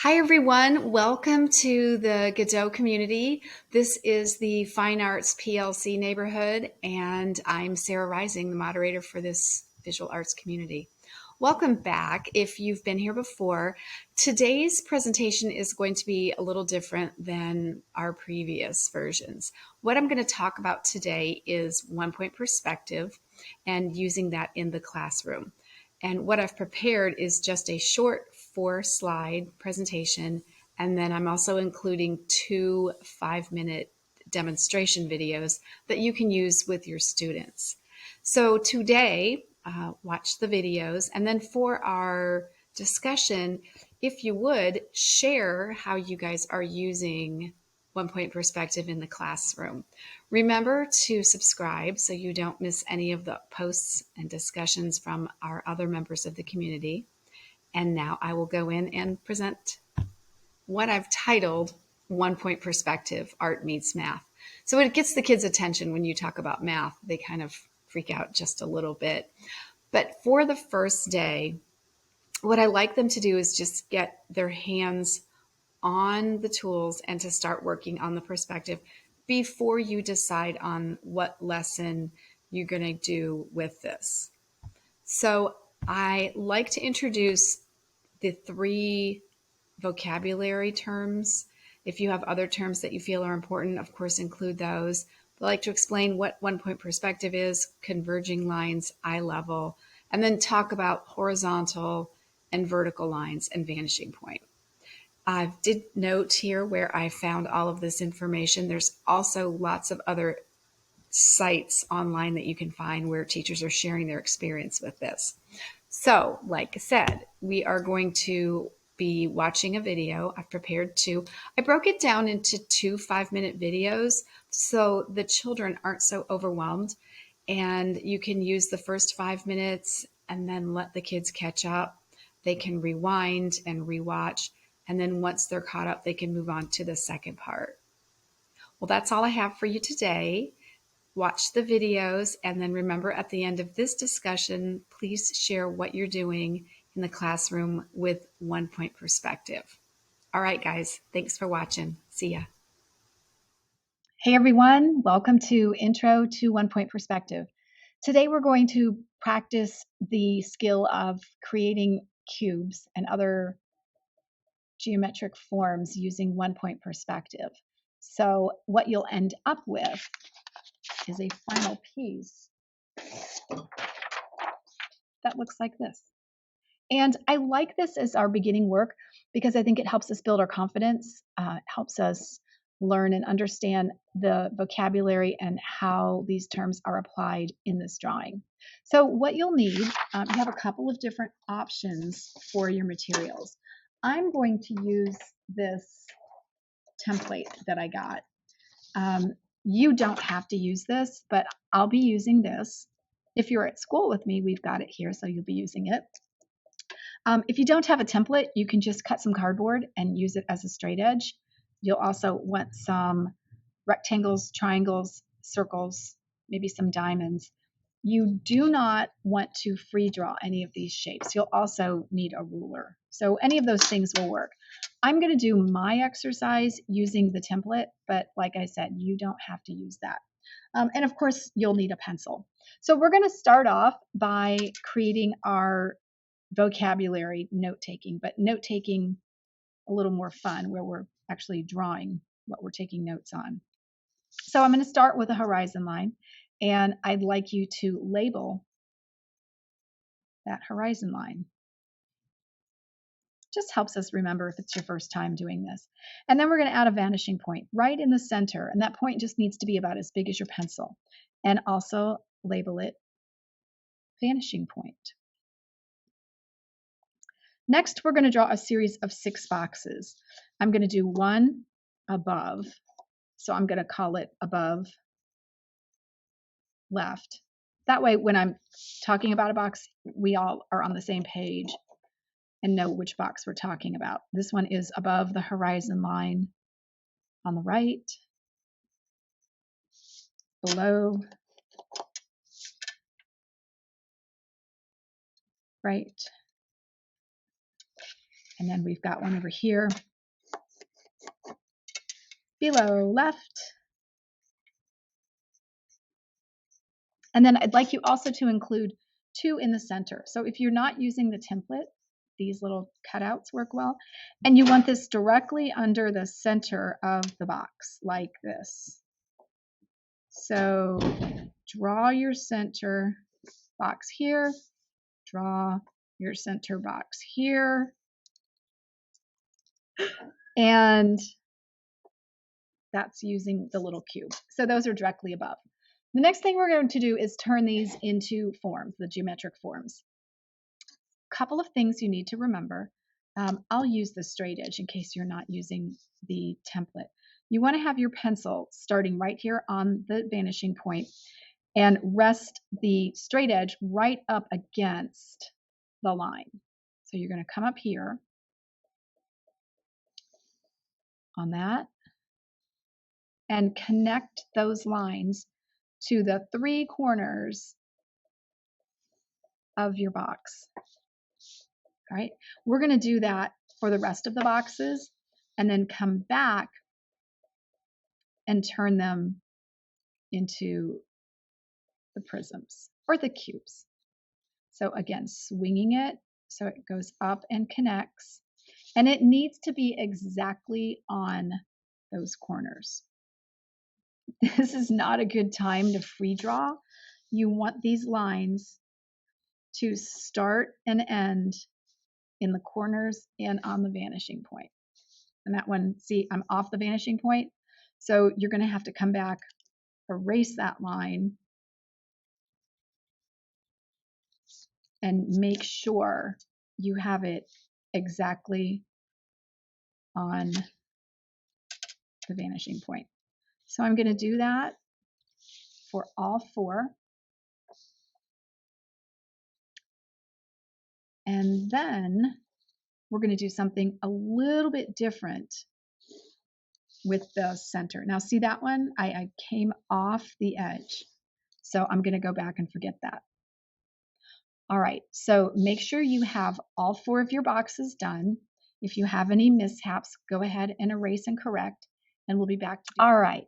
Hi, everyone. Welcome to the Godot community. This is the Fine Arts PLC neighborhood, and I'm Sarah Rising, the moderator for this visual arts community. Welcome back if you've been here before. Today's presentation is going to be a little different than our previous versions. What I'm going to talk about today is one-point perspective and using that in the classroom. And what I've prepared is just a short 4-slide presentation. And then I'm also including 2 5-minute demonstration videos that you can use with your students. So today, watch the videos. And then for our discussion, if you would, share how you guys are using one-point perspective in the classroom. Remember to subscribe so you don't miss any of the posts and discussions from our other members of the community. And now I will go in and present what I've titled One-Point Perspective, Art Meets Math. So it gets the kids' attention when you talk about math. They kind of freak out just a little bit. But for the first day, what I like them to do is just get their hands on the tools and to start working on the perspective before you decide on what lesson you're going to do with this. So I like to introduce the 3 vocabulary terms. If you have other terms that you feel are important, of course, include those. I like to explain what one-point perspective is, converging lines, eye level, and then talk about horizontal and vertical lines and vanishing point. I did note here where I found all of this information. There's also lots of other sites online that you can find where teachers are sharing their experience with this. So, like I said, we are going to be watching a video. I've prepared 2. I broke it down into 2 5-minute videos so the children aren't so overwhelmed, and you can use the first 5 minutes and then let the kids catch up. They can rewind and rewatch, and then once they're caught up, they can move on to the second part. Well, that's all I have for you today. Watch the videos, and then remember at the end of this discussion, please share what you're doing in the classroom with one-point perspective. All right, guys, thanks for watching. See ya. Hey, everyone. Welcome to Intro to One-Point Perspective. Today, we're going to practice the skill of creating cubes and other geometric forms using one-point perspective. So what you'll end up with is a final piece that looks like this. And I like this as our beginning work because I think it helps us build our confidence, helps us learn and understand the vocabulary and how these terms are applied in this drawing. So what you'll need, you have a couple of different options for your materials. I'm going to use this template that I got. You don't have to use this, but I'll be using this. If you're at school with me, we've got it here, so you'll be using it. If you don't have a template, you can just cut some cardboard and use it as a straight edge. You'll also want some rectangles, triangles, circles, maybe some diamonds. You do not want to free draw any of these shapes. You'll also need a ruler. So any of those things will work. I'm going to do my exercise using the template, but like I said, you don't have to use that. And of course, you'll need a pencil. So we're going to start off by creating our vocabulary note taking, but note taking a little more fun where we're actually drawing what we're taking notes on. So I'm going to start with a horizon line, and I'd like you to label that horizon line. Just helps us remember if it's your first time doing this. And then we're going to add a vanishing point right in the center, and that point just needs to be about as big as your pencil. And also label it vanishing point. Next, we're going to draw a series of 6 boxes. I'm going to do one above, so I'm going to call it above left. That way, when I'm talking about a box, we all are on the same page and know which box we're talking about. This one is above the horizon line on the right, below, right, And then we've got one over here below left. And then I'd like you also to include 2 in the center. So if you're not using the template, these little cutouts work well. And you want this directly under the center of the box, like this. So draw your center box here, draw your center box here, and that's using the little cube. So those are directly above. The next thing we're going to do is turn these into forms, the geometric forms. Couple of things you need to remember. I'll use the straight edge in case you're not using the template. You want to have your pencil starting right here on the vanishing point and rest the straight edge right up against the line. So you're going to come up here on that and connect those lines to the 3 corners of your box. All right, we're going to do that for the rest of the boxes and then come back and turn them into the prisms or the cubes. So again, swinging it so it goes up and connects, and it needs to be exactly on those corners. This is not a good time to free draw. You want these lines to start and end in the corners and on the vanishing point. And that one, see, I'm off the vanishing point. So you're going to have to come back, erase that line, and make sure you have it exactly on the vanishing point. So I'm going to do that for all 4. And then we're going to do something a little bit different with the center. Now see that one? I came off the edge. So I'm going to go back and forget that. All right, so make sure you have all 4 of your boxes done. If you have any mishaps, go ahead and erase and correct, and we'll be back to do. All right,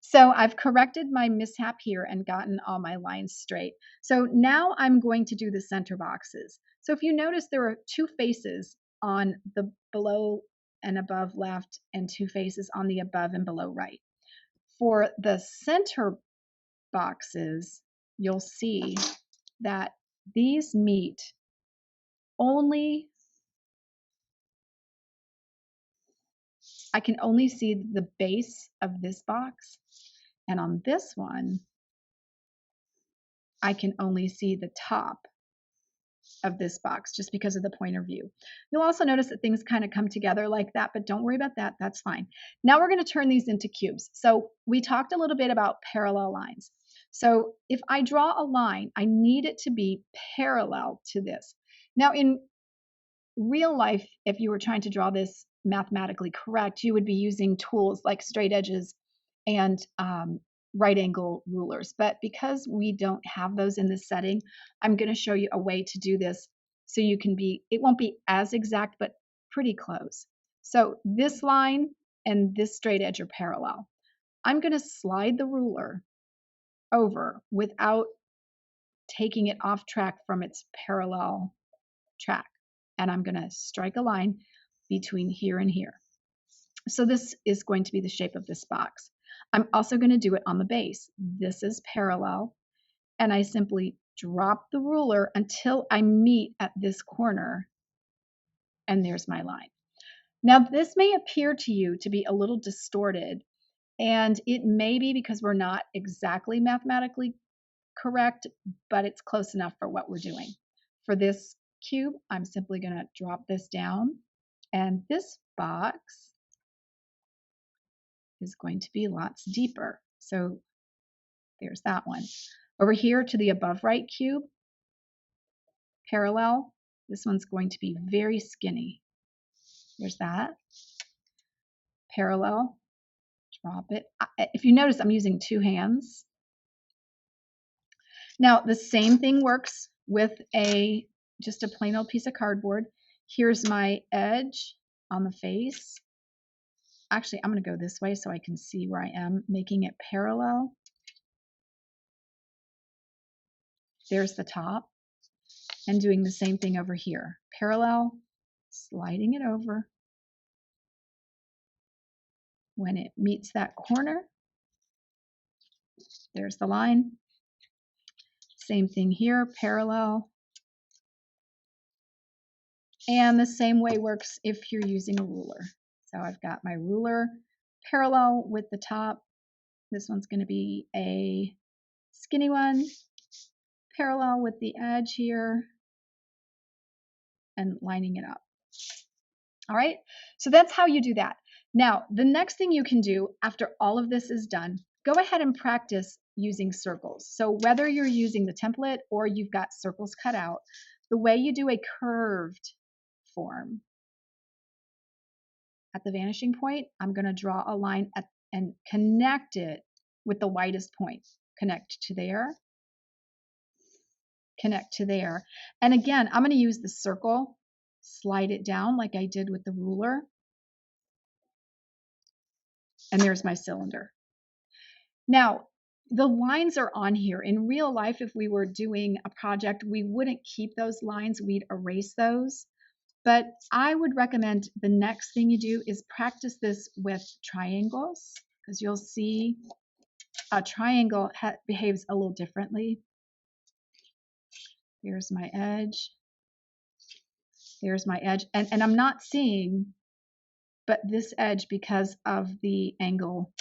so I've corrected my mishap here and gotten all my lines straight. So now I'm going to do the center boxes. So if you notice, there are 2 faces on the below and above left and 2 faces on the above and below right. For the center boxes, you'll see that these meet only, I can only see the base of this box, and on this one, I can only see the top of this box just because of the point of view. You'll also notice that things kind of come together like that, but don't worry about that, that's fine. Now we're going to turn these into cubes. So we talked a little bit about parallel lines. So if I draw a line, I need it to be parallel to this. Now in real life, if you were trying to draw this mathematically correct, you would be using tools like straight edges and right angle rulers. But because we don't have those in this setting, I'm going to show you a way to do this so you can be, it won't be as exact, but pretty close. So this line and this straight edge are parallel. I'm going to slide the ruler over without taking it off track from its parallel track. And I'm going to strike a line between here and here. So this is going to be the shape of this box. I'm also going to do it on the base. This is parallel, and I simply drop the ruler until I meet at this corner, and there's my line. Now this may appear to you to be a little distorted, and it may be because we're not exactly mathematically correct, but it's close enough for what we're doing. For this cube, I'm simply going to drop this down, and this box is going to be lots deeper. So there's that one. Over here to the above right cube, parallel, this one's going to be very skinny. There's that. Parallel, drop it. If you notice, I'm using 2 hands. Now the same thing works with just a plain old piece of cardboard. Here's my edge on the face. Actually, I'm going to go this way so I can see where I am, making it parallel. There's the top. And doing the same thing over here. Parallel, sliding it over. When it meets that corner, there's the line. Same thing here, parallel. And the same way works if you're using a ruler. So I've got my ruler parallel with the top. This one's going to be a skinny one, parallel with the edge here, and lining it up. All right, so that's how you do that. Now, the next thing you can do after all of this is done, go ahead and practice using circles. So whether you're using the template or you've got circles cut out, the way you do a curved form, at the vanishing point, I'm going to draw a line and connect it with the widest point. Connect to there, connect to there. And again, I'm going to use the circle, slide it down like I did with the ruler. And there's my cylinder. Now, the lines are on here. In real life, if we were doing a project, we wouldn't keep those lines, we'd erase those. But I would recommend the next thing you do is practice this with triangles, because you'll see a triangle behaves a little differently. Here's my edge. There's my edge. And I'm not seeing but this edge because of the angle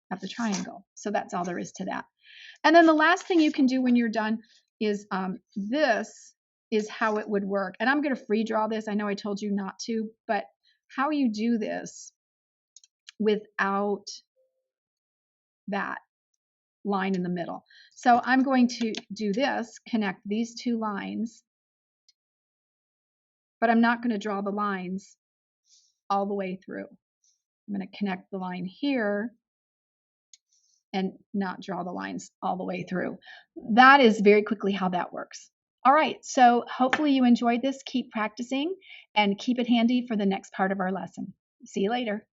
of the triangle. So that's all there is to that. And then the last thing you can do when you're done is this is how it would work. And I'm going to free draw this. I know I told you not to, but how you do this without that line in the middle. So I'm going to do this, connect these two lines, but I'm not going to draw the lines all the way through. I'm going to connect the line here and not draw the lines all the way through. That is very quickly how that works. All right, so hopefully you enjoyed this. Keep practicing and keep it handy for the next part of our lesson. See you later.